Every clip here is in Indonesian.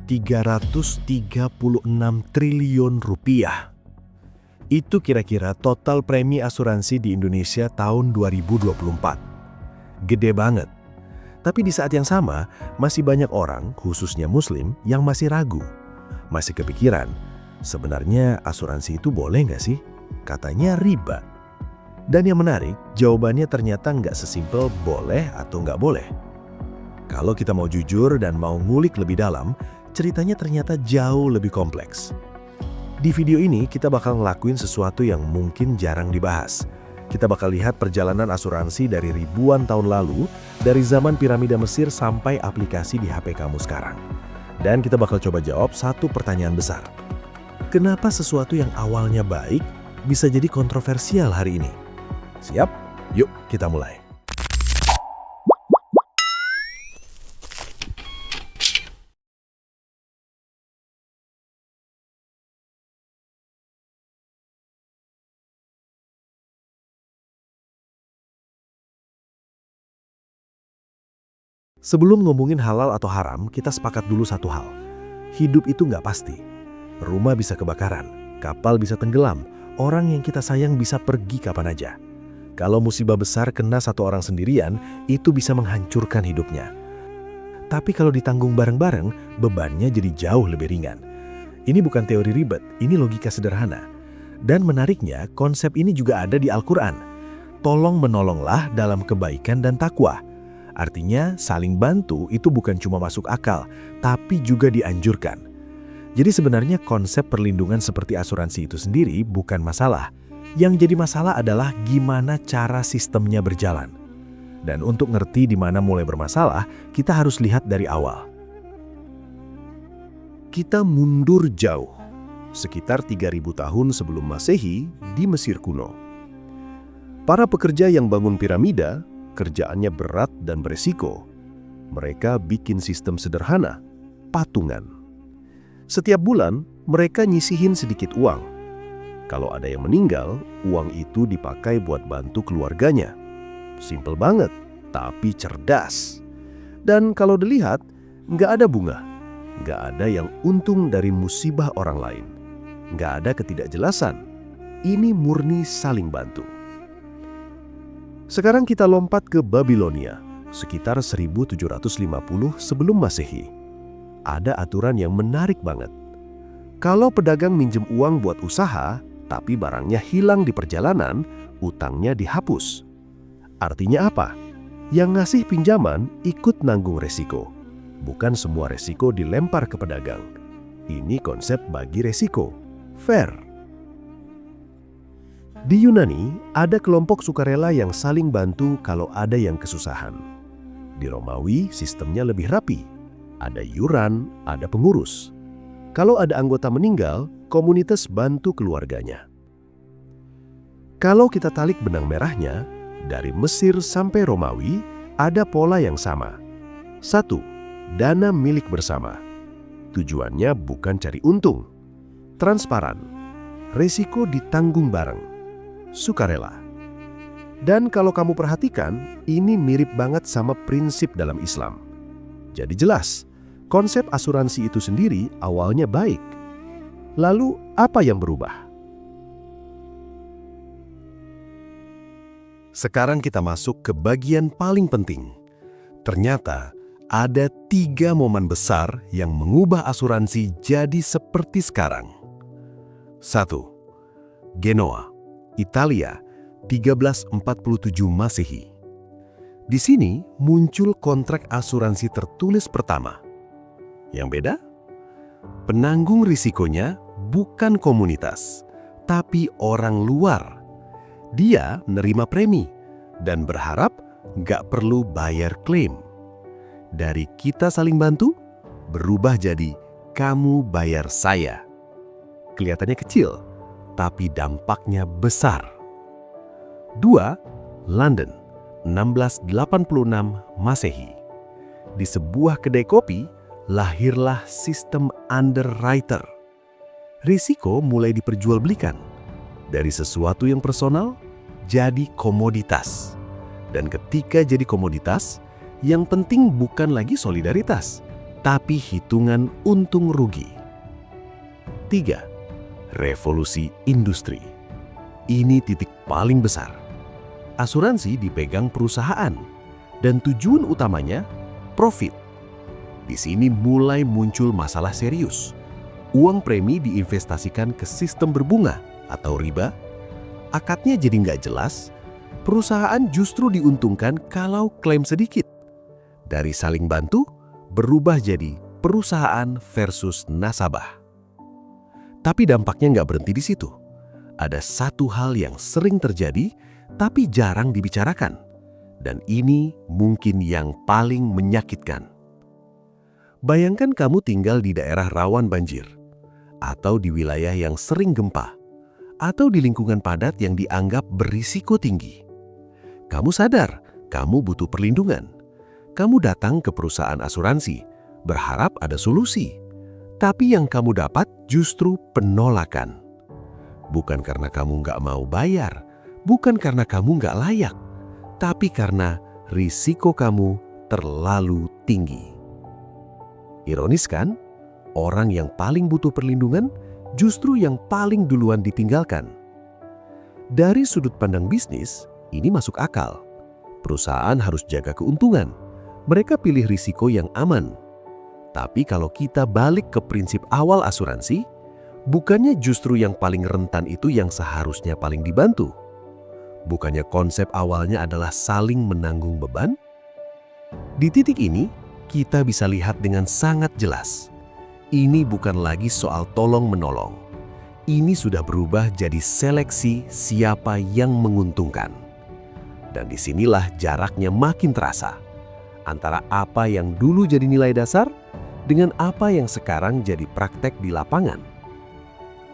336 triliun rupiah. Itu kira-kira total premi asuransi di Indonesia tahun 2024. Gede banget. Tapi di saat yang sama, masih banyak orang, khususnya Muslim, yang masih ragu. Masih kepikiran, sebenarnya asuransi itu boleh nggak sih? Katanya riba. Dan yang menarik, jawabannya ternyata nggak sesimpel boleh atau nggak boleh. Kalau kita mau jujur dan mau ngulik lebih dalam, ceritanya ternyata jauh lebih kompleks. Di video ini kita bakal ngelakuin sesuatu yang mungkin jarang dibahas. Kita bakal lihat perjalanan asuransi dari ribuan tahun lalu, dari zaman piramida Mesir sampai aplikasi di HP kamu sekarang. Dan kita bakal coba jawab satu pertanyaan besar. Kenapa sesuatu yang awalnya baik bisa jadi kontroversial hari ini? Siap? Yuk kita mulai. Sebelum ngomongin halal atau haram, kita sepakat dulu satu hal. Hidup itu nggak pasti. Rumah bisa kebakaran, kapal bisa tenggelam, orang yang kita sayang bisa pergi kapan aja. Kalau musibah besar kena satu orang sendirian, itu bisa menghancurkan hidupnya. Tapi kalau ditanggung bareng-bareng, bebannya jadi jauh lebih ringan. Ini bukan teori ribet, ini logika sederhana. Dan menariknya, konsep ini juga ada di Al-Quran. Tolong menolonglah dalam kebaikan dan takwa. Artinya, saling bantu itu bukan cuma masuk akal, tapi juga dianjurkan. Jadi sebenarnya konsep perlindungan seperti asuransi itu sendiri bukan masalah. Yang jadi masalah adalah gimana cara sistemnya berjalan. Dan untuk ngerti di mana mulai bermasalah, kita harus lihat dari awal. Kita mundur jauh, sekitar 3000 tahun sebelum Masehi di Mesir kuno. Para pekerja yang bangun piramida, kerjaannya berat dan beresiko. Mereka bikin sistem sederhana, patungan. Setiap bulan, mereka nyisihin sedikit uang. Kalau ada yang meninggal, uang itu dipakai buat bantu keluarganya. Simpel banget, tapi cerdas. Dan kalau dilihat, nggak ada bunga. Nggak ada yang untung dari musibah orang lain. Nggak ada ketidakjelasan. Ini murni saling bantu. Sekarang kita lompat ke Babilonia, sekitar 1750 sebelum Masehi. Ada aturan yang menarik banget. Kalau pedagang minjem uang buat usaha, tapi barangnya hilang di perjalanan, utangnya dihapus. Artinya apa? Yang ngasih pinjaman ikut nanggung resiko. Bukan semua resiko dilempar ke pedagang. Ini konsep bagi resiko. Fair. Di Yunani, ada kelompok sukarela yang saling bantu kalau ada yang kesusahan. Di Romawi, sistemnya lebih rapi. Ada yuran, ada pengurus. Kalau ada anggota meninggal, komunitas bantu keluarganya. Kalau kita tarik benang merahnya, dari Mesir sampai Romawi, ada pola yang sama. 1. Dana milik bersama. Tujuannya bukan cari untung. Transparan. Resiko ditanggung bareng. Sukarela. Dan kalau kamu perhatikan, ini mirip banget sama prinsip dalam Islam. Jadi jelas, konsep asuransi itu sendiri awalnya baik. Lalu apa yang berubah? Sekarang kita masuk ke bagian paling penting. Ternyata ada 3 momen besar yang mengubah asuransi jadi seperti sekarang. 1. Genoa, Italia, 1347 Masehi. Di sini muncul kontrak asuransi tertulis pertama. Yang beda? Penanggung risikonya bukan komunitas, tapi orang luar. Dia nerima premi dan berharap nggak perlu bayar klaim. Dari kita saling bantu, berubah jadi kamu bayar saya. Kelihatannya kecil, tapi dampaknya besar. 2. London, 1686 Masehi. Di sebuah kedai kopi, lahirlah sistem underwriter. Risiko mulai diperjualbelikan. Dari sesuatu yang personal, jadi komoditas. Dan ketika jadi komoditas, yang penting bukan lagi solidaritas, tapi hitungan untung rugi. 3. Revolusi industri. Ini titik paling besar. Asuransi dipegang perusahaan, dan tujuan utamanya profit. Di sini mulai muncul masalah serius. Uang premi diinvestasikan ke sistem berbunga atau riba, akadnya jadi nggak jelas, perusahaan justru diuntungkan kalau klaim sedikit. Dari saling bantu, berubah jadi perusahaan versus nasabah. Tapi dampaknya nggak berhenti di situ. Ada satu hal yang sering terjadi, tapi jarang dibicarakan. Dan ini mungkin yang paling menyakitkan. Bayangkan kamu tinggal di daerah rawan banjir, atau di wilayah yang sering gempa, atau di lingkungan padat yang dianggap berisiko tinggi. Kamu sadar, kamu butuh perlindungan. Kamu datang ke perusahaan asuransi, berharap ada solusi. Tapi yang kamu dapat justru penolakan. Bukan karena kamu nggak mau bayar, bukan karena kamu nggak layak, tapi karena risiko kamu terlalu tinggi. Ironis kan? Orang yang paling butuh perlindungan justru yang paling duluan ditinggalkan. Dari sudut pandang bisnis, ini masuk akal. Perusahaan harus jaga keuntungan. Mereka pilih risiko yang aman. Tapi kalau kita balik ke prinsip awal asuransi, bukannya justru yang paling rentan itu yang seharusnya paling dibantu? Bukannya konsep awalnya adalah saling menanggung beban? Di titik ini, kita bisa lihat dengan sangat jelas. Ini bukan lagi soal tolong-menolong. Ini sudah berubah jadi seleksi siapa yang menguntungkan. Dan disinilah jaraknya makin terasa antara apa yang dulu jadi nilai dasar dengan apa yang sekarang jadi praktek di lapangan.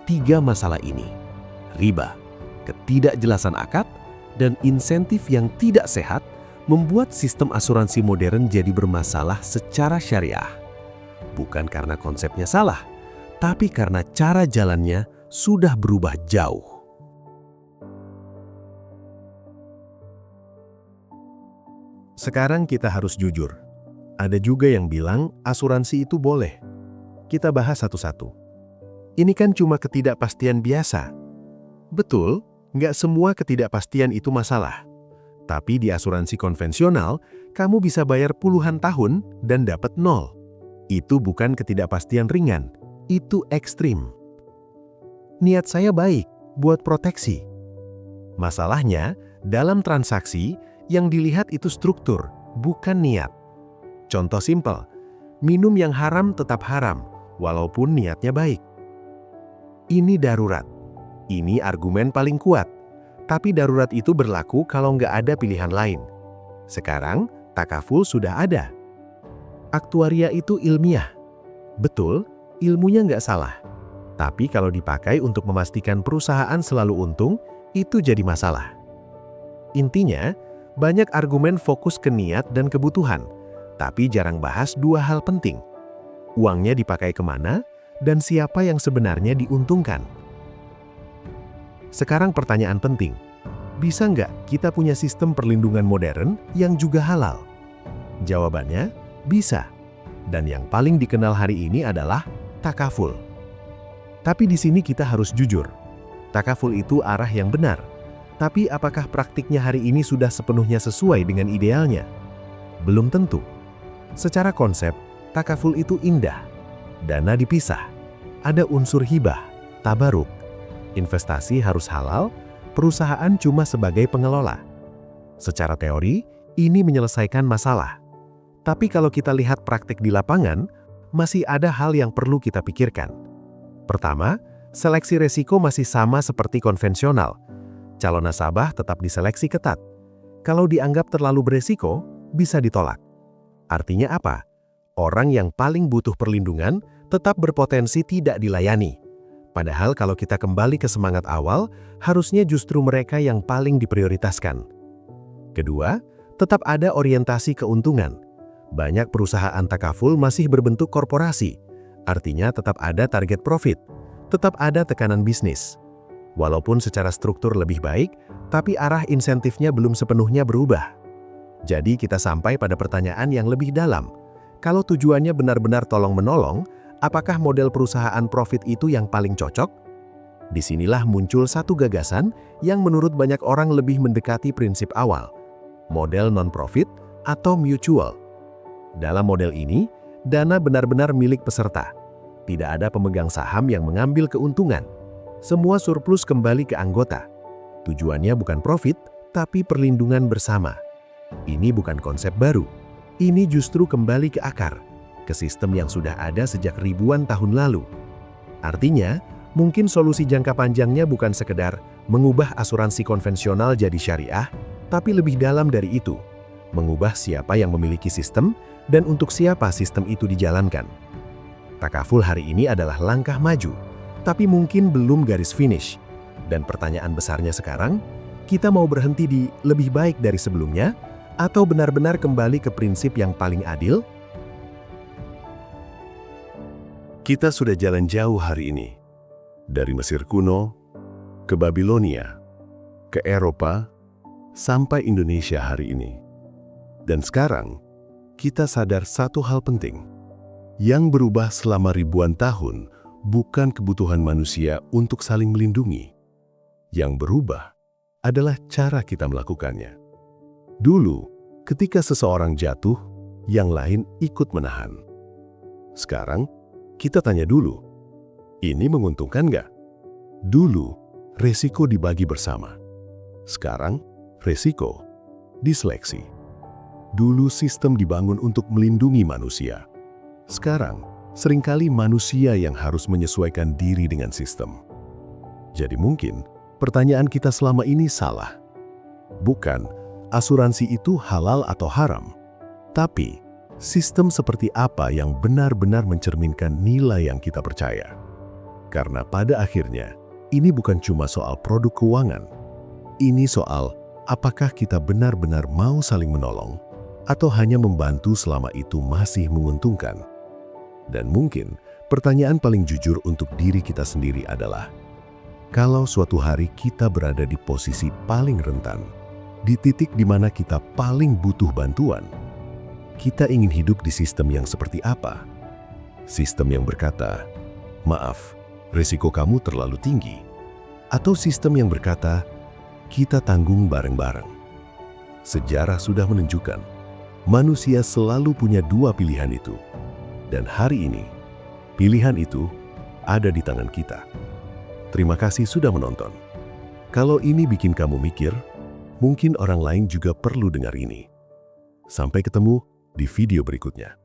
3 masalah ini, riba, ketidakjelasan akad, dan insentif yang tidak sehat, membuat sistem asuransi modern jadi bermasalah secara syariah. Bukan karena konsepnya salah, tapi karena cara jalannya sudah berubah jauh. Sekarang kita harus jujur. Ada juga yang bilang asuransi itu boleh. Kita bahas satu-satu. Ini kan cuma ketidakpastian biasa. Betul, nggak semua ketidakpastian itu masalah. Tapi di asuransi konvensional, kamu bisa bayar puluhan tahun dan dapat 0. Itu bukan ketidakpastian ringan, itu ekstrim. Niat saya baik, buat proteksi. Masalahnya, dalam transaksi, yang dilihat itu struktur, bukan niat. Contoh simpel, minum yang haram tetap haram, walaupun niatnya baik. Ini darurat. Ini argumen paling kuat. Tapi darurat itu berlaku kalau nggak ada pilihan lain. Sekarang, takaful sudah ada. Aktuaria itu ilmiah. Betul, ilmunya nggak salah. Tapi kalau dipakai untuk memastikan perusahaan selalu untung, itu jadi masalah. Intinya, banyak argumen fokus ke niat dan kebutuhan, tapi jarang bahas 2 hal penting. Uangnya dipakai kemana, dan siapa yang sebenarnya diuntungkan. Sekarang pertanyaan penting, bisa nggak kita punya sistem perlindungan modern yang juga halal? Jawabannya, bisa. Dan yang paling dikenal hari ini adalah takaful. Tapi di sini kita harus jujur. Takaful itu arah yang benar. Tapi apakah praktiknya hari ini sudah sepenuhnya sesuai dengan idealnya? Belum tentu. Secara konsep, takaful itu indah. Dana dipisah. Ada unsur hibah, tabaruk. Investasi harus halal, perusahaan cuma sebagai pengelola. Secara teori, ini menyelesaikan masalah. Tapi kalau kita lihat praktik di lapangan, masih ada hal yang perlu kita pikirkan. Pertama, seleksi resiko masih sama seperti konvensional. Calon nasabah tetap diseleksi ketat. Kalau dianggap terlalu beresiko, bisa ditolak. Artinya apa? Orang yang paling butuh perlindungan tetap berpotensi tidak dilayani. Padahal kalau kita kembali ke semangat awal, harusnya justru mereka yang paling diprioritaskan. Kedua, tetap ada orientasi keuntungan. Banyak perusahaan takaful masih berbentuk korporasi, artinya tetap ada target profit, tetap ada tekanan bisnis. Walaupun secara struktur lebih baik, tapi arah insentifnya belum sepenuhnya berubah. Jadi kita sampai pada pertanyaan yang lebih dalam. Kalau tujuannya benar-benar tolong-menolong, apakah model perusahaan profit itu yang paling cocok? Disinilah muncul satu gagasan yang menurut banyak orang lebih mendekati prinsip awal, model non-profit atau mutual. Dalam model ini, dana benar-benar milik peserta. Tidak ada pemegang saham yang mengambil keuntungan. Semua surplus kembali ke anggota. Tujuannya bukan profit, tapi perlindungan bersama. Ini bukan konsep baru. Ini justru kembali ke akar, ke sistem yang sudah ada sejak ribuan tahun lalu. Artinya, mungkin solusi jangka panjangnya bukan sekedar mengubah asuransi konvensional jadi syariah, tapi lebih dalam dari itu, mengubah siapa yang memiliki sistem dan untuk siapa sistem itu dijalankan. Takaful hari ini adalah langkah maju, tapi mungkin belum garis finish. Dan pertanyaan besarnya sekarang, kita mau berhenti di lebih baik dari sebelumnya, atau benar-benar kembali ke prinsip yang paling adil? Kita sudah jalan jauh hari ini. Dari Mesir kuno, ke Babilonia, ke Eropa, sampai Indonesia hari ini. Dan sekarang, kita sadar satu hal penting. Yang berubah selama ribuan tahun bukan kebutuhan manusia untuk saling melindungi. Yang berubah adalah cara kita melakukannya. Dulu, ketika seseorang jatuh, yang lain ikut menahan. Sekarang, kita tanya dulu, ini menguntungkan nggak? Dulu, resiko dibagi bersama. Sekarang, resiko diseleksi. Dulu sistem dibangun untuk melindungi manusia. Sekarang, seringkali manusia yang harus menyesuaikan diri dengan sistem. Jadi mungkin, pertanyaan kita selama ini salah. Bukan, asuransi itu halal atau haram. Tapi, sistem seperti apa yang benar-benar mencerminkan nilai yang kita percaya? Karena pada akhirnya, ini bukan cuma soal produk keuangan. Ini soal apakah kita benar-benar mau saling menolong atau hanya membantu selama itu masih menguntungkan. Dan mungkin, pertanyaan paling jujur untuk diri kita sendiri adalah, kalau suatu hari kita berada di posisi paling rentan, di titik di mana kita paling butuh bantuan, kita ingin hidup di sistem yang seperti apa? Sistem yang berkata, maaf, risiko kamu terlalu tinggi. Atau sistem yang berkata, kita tanggung bareng-bareng. Sejarah sudah menunjukkan, manusia selalu punya dua pilihan itu. Dan hari ini, pilihan itu ada di tangan kita. Terima kasih sudah menonton. Kalau ini bikin kamu mikir, mungkin orang lain juga perlu dengar ini. Sampai ketemu di video berikutnya.